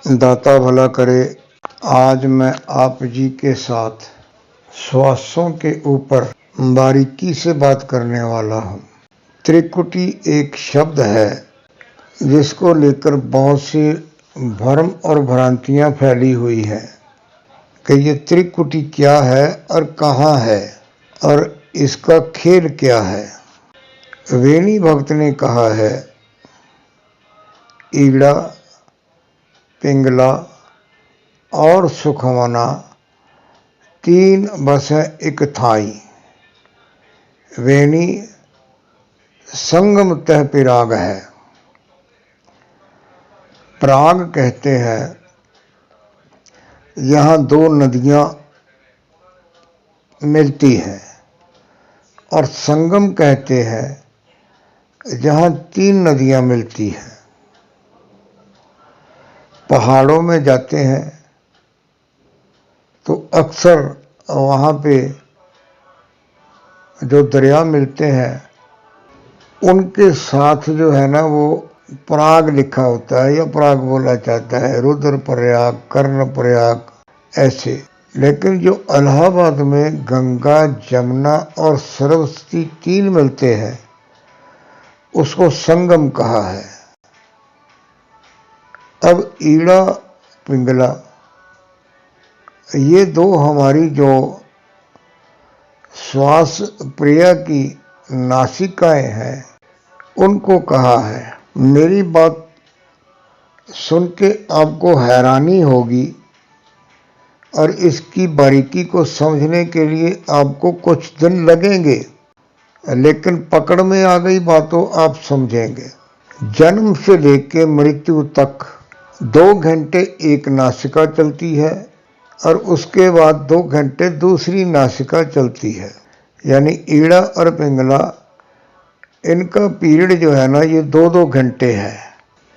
दाता भला करे। आज मैं आप जी के साथ श्वासों के ऊपर बारीकी से बात करने वाला हूँ। त्रिकुटी एक शब्द है जिसको लेकर बहुत सी भ्रम और भ्रांतियाँ फैली हुई हैं कि ये त्रिकुटी क्या है और कहाँ है और इसका खेल क्या है। वेणी भक्त ने कहा है, ईड़ा, पिंगला और सुखमना तीन बसें एक थाई। वेणी संगम तह पिराग है। प्राग कहते हैं यहाँ दो नदियाँ मिलती हैं, और संगम कहते हैं जहाँ तीन नदियाँ मिलती हैं। पहाड़ों में जाते हैं तो अक्सर वहाँ पे जो दरिया मिलते हैं उनके साथ जो है ना वो प्रयाग लिखा होता है या प्रयाग बोला जाता है, रुद्र प्रयाग, कर्ण प्रयाग ऐसे। लेकिन जो इलाहाबाद में गंगा, जमुना और सरस्वती तीन मिलते हैं उसको संगम कहा है। अब ईड़ा, पिंगला ये दो हमारी जो श्वास प्रिया की नासिकाएं हैं उनको कहा है। मेरी बात सुन के आपको हैरानी होगी और इसकी बारीकी को समझने के लिए आपको कुछ दिन लगेंगे, लेकिन पकड़ में आ गई बातों आप समझेंगे। जन्म से लेकर मृत्यु तक 2 घंटे एक नासिका चलती है और उसके बाद 2 घंटे दूसरी नासिका चलती है। यानी ईड़ा और पिंगला इनका पीरियड जो है ना ये 2-2 घंटे है।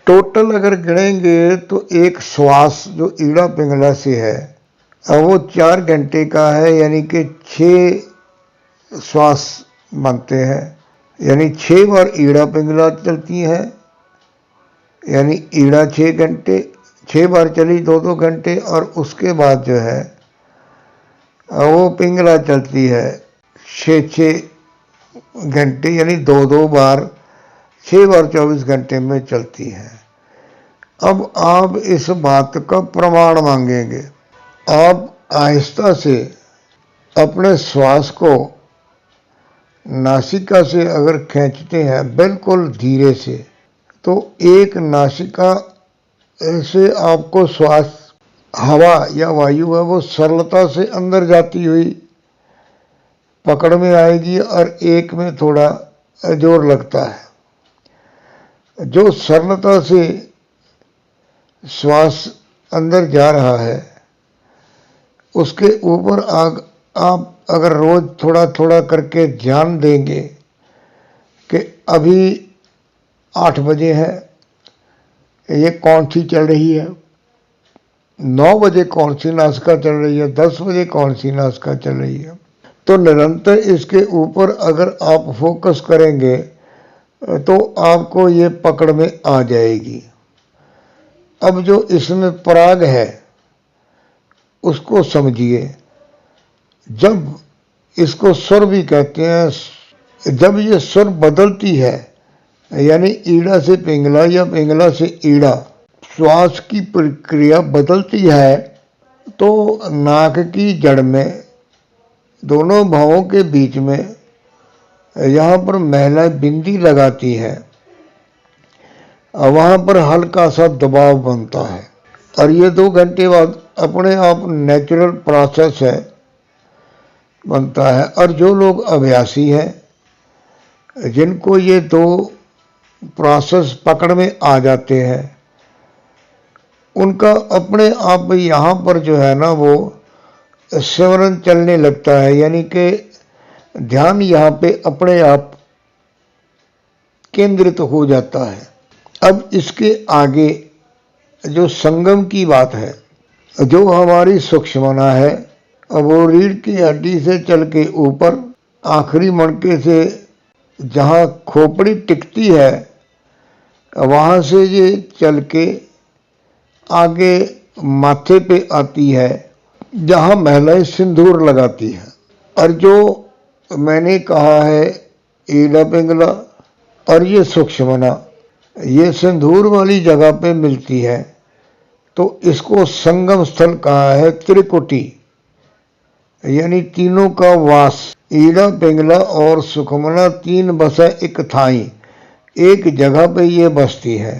टोटल अगर गिनेंगे तो एक श्वास जो ईड़ा पिंगला से है अब वो 4 घंटे का है, यानी कि 6 श्वास बनते हैं। यानी 6 बार ईड़ा पिंगला चलती हैं, यानी ईड़ा 6 घंटे, 6 बार चली 2-2 घंटे, और उसके बाद जो है वो पिंगला चलती है 6-6 घंटे, यानी 2-2 बार 6 बार 24 घंटे में चलती है। अब आप इस बात का प्रमाण मांगेंगे। आप आहिस्ता से अपने श्वास को नासिका से अगर खींचते हैं बिल्कुल धीरे से, तो एक नासिका से आपको श्वास हवा या वायु है वो सरलता से अंदर जाती हुई पकड़ में आएगी और एक में थोड़ा जोर लगता है। जो सरलता से श्वास अंदर जा रहा है उसके ऊपर आप अगर रोज थोड़ा थोड़ा करके ध्यान देंगे कि अभी 8 बजे है, ये कौन सी चल रही है, 9 बजे कौन सी नासिका चल रही है, 10 बजे कौन सी नासिका चल रही है, तो निरंतर इसके ऊपर अगर आप फोकस करेंगे तो आपको ये पकड़ में आ जाएगी। अब जो इसमें पराग है उसको समझिए। जब इसको सुर भी कहते हैं, जब ये सुर बदलती है यानी ईड़ा से पिंगला या पिंगला से ईड़ा, श्वास की प्रक्रिया बदलती है तो नाक की जड़ में दोनों भावों के बीच में यहाँ पर महिला बिंदी लगाती है और वहाँ पर हल्का सा दबाव बनता है, और ये 2 घंटे बाद अपने आप नेचुरल प्रोसेस है बनता है। और जो लोग अभ्यासी हैं जिनको ये 2 प्रोसेस पकड़ में आ जाते हैं उनका अपने आप यहाँ पर जो है ना वो सिमरन चलने लगता है, यानी कि ध्यान यहाँ पे अपने आप केंद्रित हो जाता है। अब इसके आगे जो संगम की बात है, जो हमारी सूक्ष्मना है, अब वो रीढ़ की हड्डी से चल के ऊपर आखिरी मणके से जहाँ खोपड़ी टिकती है वहाँ से ये चल के आगे माथे पे आती है जहाँ महिलाएं सिंदूर लगाती हैं। और जो मैंने कहा है ईड़ा पिंगला और ये सुषुम्ना, ये सिंदूर वाली जगह पे मिलती है, तो इसको संगम स्थल कहा है, त्रिकुटी, यानी तीनों का वास। ईड़ा पिंगला और सुषुम्ना तीन बसा एक थाई, एक जगह पे ये बसती है।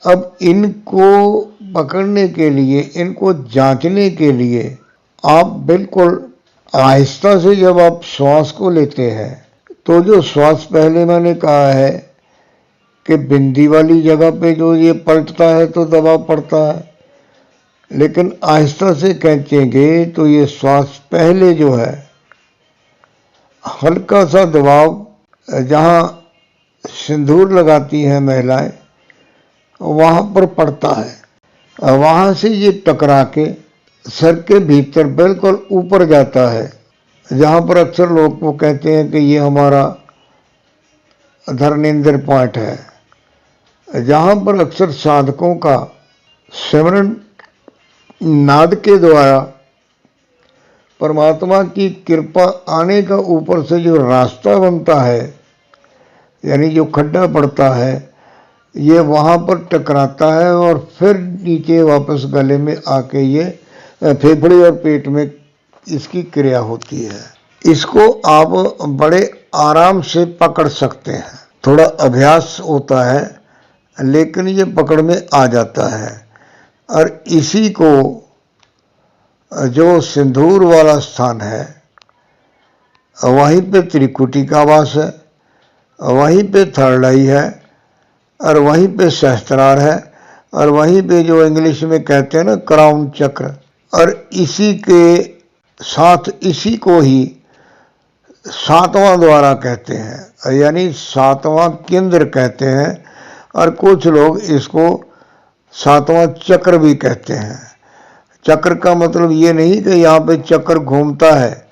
अब इनको पकड़ने के लिए, इनको जांचने के लिए आप बिल्कुल आहिस्ता से जब आप श्वास को लेते हैं, तो जो श्वास पहले मैंने कहा है कि बिंदी वाली जगह पे जो ये पलटता है तो दबाव पड़ता है, लेकिन आहिस्ता से खींचेंगे तो ये श्वास पहले जो है हल्का सा दबाव जहाँ सिंदूर लगाती हैं महिलाएं वहाँ पर पड़ता है। वहाँ से ये टकरा के सर के भीतर बिल्कुल ऊपर जाता है, जहाँ पर अक्सर लोग वो कहते हैं कि ये हमारा धर्मेंद्र पॉइंट है, जहाँ पर अक्सर साधकों का सिमरन नाद के द्वारा परमात्मा की कृपा आने का ऊपर से जो रास्ता बनता है, यानी जो खड्डा पड़ता है, ये वहाँ पर टकराता है और फिर नीचे वापस गले में आके ये फेफड़े और पेट में इसकी क्रिया होती है। इसको आप बड़े आराम से पकड़ सकते हैं, थोड़ा अभ्यास होता है लेकिन ये पकड़ में आ जाता है। और इसी को जो सिंदूर वाला स्थान है वहीं पे त्रिकुटी का वास है, वहीं पे थर्ड आई है और वहीं पे सहस्त्रार है और वहीं पे जो इंग्लिश में कहते हैं ना क्राउन चक्र, और इसी के साथ इसी को ही सातवां द्वारा कहते हैं, यानी सातवां केंद्र कहते हैं, और कुछ लोग इसको सातवां चक्र भी कहते हैं। चक्र का मतलब ये नहीं कि यहाँ पे चक्र घूमता है।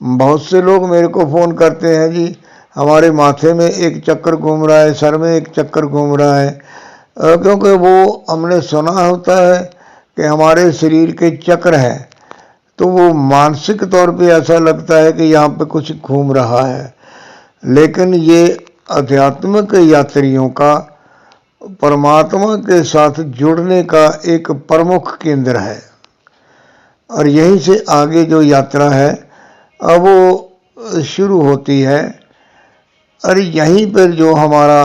बहुत से लोग मेरे को फ़ोन करते हैं, जी हमारे माथे में एक चक्कर घूम रहा है, सर में एक चक्कर घूम रहा है, क्योंकि वो हमने सुना होता है कि हमारे शरीर के चक्र हैं, तो वो मानसिक तौर पे ऐसा लगता है कि यहाँ पे कुछ घूम रहा है। लेकिन ये आध्यात्मिक यात्रियों का परमात्मा के साथ जुड़ने का एक प्रमुख केंद्र है, और यहीं से आगे जो यात्रा है अब वो शुरू होती है। और यहीं पर जो हमारा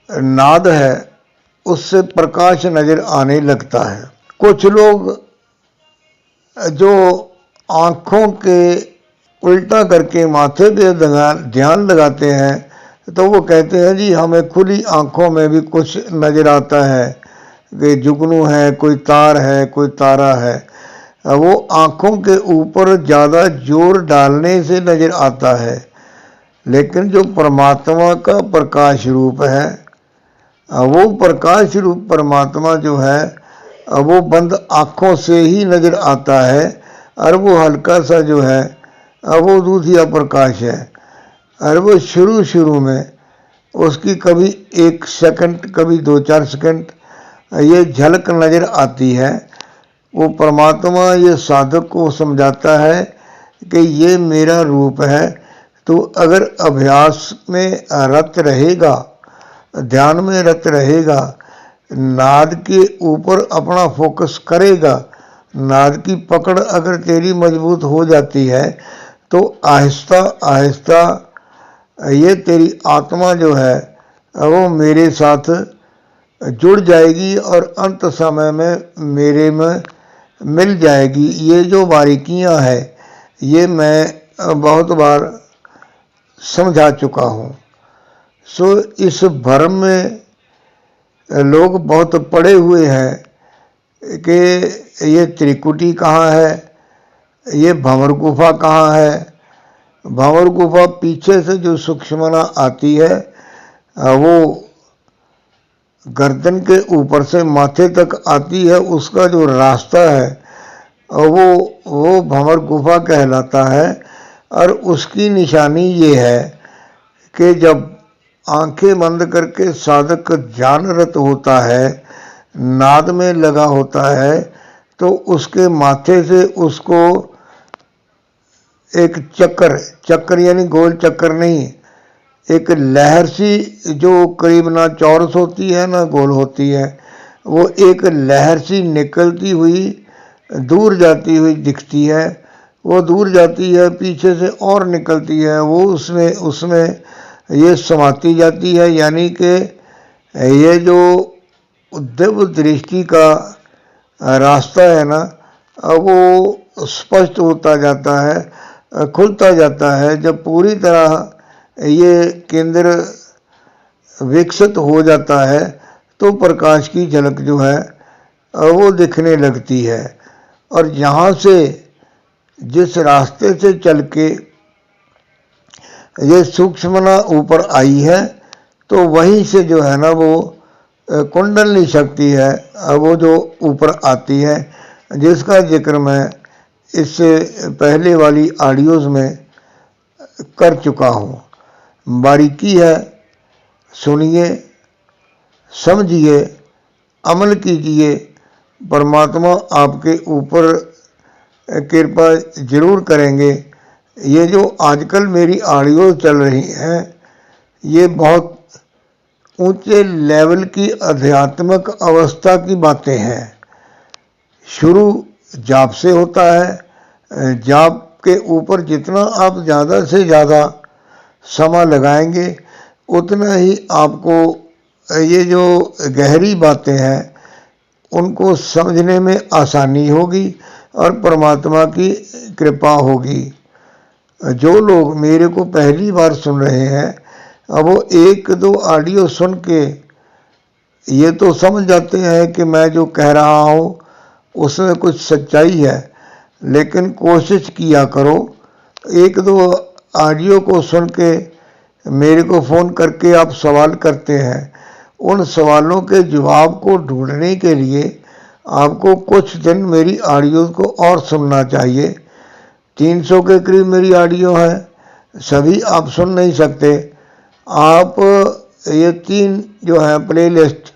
नाद है उससे प्रकाश नजर आने लगता है। कुछ लोग जो आँखों के उल्टा करके माथे पे ध्यान लगाते हैं, तो वो कहते हैं जी हमें खुली आँखों में भी कुछ नज़र आता है कि जुगनू है, कोई तार है, कोई तारा है। वो आँखों के ऊपर ज़्यादा जोर डालने से नज़र आता है, लेकिन जो परमात्मा का प्रकाश रूप है, वो प्रकाश रूप परमात्मा जो है वो बंद आँखों से ही नज़र आता है, और वो हल्का सा जो है वो दूधिया प्रकाश है। और वो शुरू में उसकी कभी 1 सेकंड, कभी 2-4 सेकंड ये झलक नज़र आती है। वो परमात्मा ये साधक को समझाता है कि ये मेरा रूप है, तो अगर अभ्यास में रत रहेगा, ध्यान में रत रहेगा, नाद के ऊपर अपना फोकस करेगा, नाद की पकड़ अगर तेरी मजबूत हो जाती है, तो आहिस्ता आहिस्ता ये तेरी आत्मा जो है वो मेरे साथ जुड़ जाएगी और अंत समय में मेरे में मिल जाएगी। ये जो बारीकियां हैं ये मैं बहुत बार समझा चुका हूँ। सो इस भ्रम में लोग बहुत पड़े हुए हैं कि ये त्रिकुटी कहाँ है, ये भंवर गुफा कहाँ है। भंवर गुफा पीछे से जो सुषुम्ना आती है वो गर्दन के ऊपर से माथे तक आती है, उसका जो रास्ता है वो भंवर गुफा कहलाता है। और उसकी निशानी ये है कि जब आंखें बंद करके साधक ध्यानरत होता है नाद में लगा होता है तो उसके माथे से उसको एक चक्कर यानी गोल चक्कर नहीं, एक लहर सी जो करीब ना चौरस होती है ना गोल होती है, वो एक लहर सी निकलती हुई दूर जाती हुई दिखती है। वो दूर जाती है, पीछे से और निकलती है, वो उसमें ये समाती जाती है। यानी कि ये जो दिव्य दृष्टि का रास्ता है ना, वो स्पष्ट होता जाता है, खुलता जाता है। जब पूरी तरह ये केंद्र विकसित हो जाता है तो प्रकाश की झलक जो है वो दिखने लगती है। और यहाँ से जिस रास्ते से चल के ये सूक्ष्मना ऊपर आई है तो वहीं से जो है ना वो कुंडलनी शक्ति है वो जो ऊपर आती है, जिसका जिक्र मैं इससे पहले वाली ऑडियोज़ में कर चुका हूँ। बारीकी है, सुनिए, समझिए, अमल कीजिए। परमात्मा आपके ऊपर कृपा जरूर करेंगे। ये जो आजकल मेरी ऑडियो चल रही हैं ये बहुत ऊंचे लेवल की आध्यात्मिक अवस्था की बातें हैं। शुरू जाप से होता है। जाप के ऊपर जितना आप ज़्यादा से ज़्यादा समय लगाएंगे उतना ही आपको ये जो गहरी बातें हैं उनको समझने में आसानी होगी और परमात्मा की कृपा होगी। जो लोग मेरे को पहली बार सुन रहे हैं अब वो एक दो ऑडियो सुन के ये तो समझ जाते हैं कि मैं जो कह रहा हूँ उसमें कुछ सच्चाई है, लेकिन कोशिश किया करो। एक दो ऑडियो को सुन के मेरे को फ़ोन करके आप सवाल करते हैं, उन सवालों के जवाब को ढूंढने के लिए आपको कुछ दिन मेरी ऑडियो को और सुनना चाहिए। 300 के करीब मेरी ऑडियो है, सभी आप सुन नहीं सकते। आप ये 3 जो है प्लेलिस्ट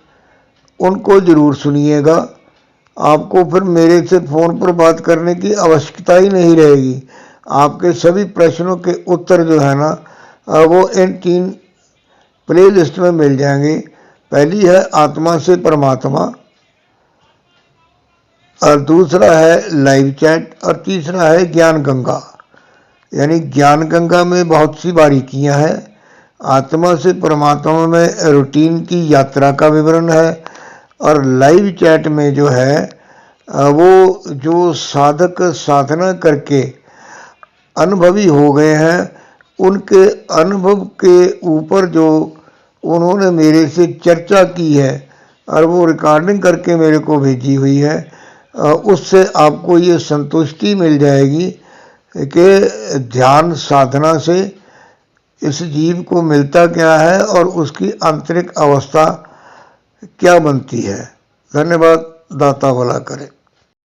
उनको ज़रूर सुनिएगा। आपको फिर मेरे से फ़ोन पर बात करने की आवश्यकता ही नहीं रहेगी। आपके सभी प्रश्नों के उत्तर जो है ना वो इन 3 प्लेलिस्ट में मिल जाएंगे। पहली है आत्मा से परमात्मा, और दूसरा है लाइव चैट, और तीसरा है ज्ञान गंगा। यानी ज्ञान गंगा में बहुत सी बारीकियां हैं। आत्मा से परमात्मा में रूटीन की यात्रा का विवरण है, और लाइव चैट में जो है वो जो साधक साधना करके अनुभवी हो गए हैं उनके अनुभव के ऊपर जो उन्होंने मेरे से चर्चा की है और वो रिकॉर्डिंग करके मेरे को भेजी हुई है, उससे आपको ये संतुष्टि मिल जाएगी कि ध्यान साधना से इस जीव को मिलता क्या है और उसकी आंतरिक अवस्था क्या बनती है। धन्यवाद। दाता भला करे।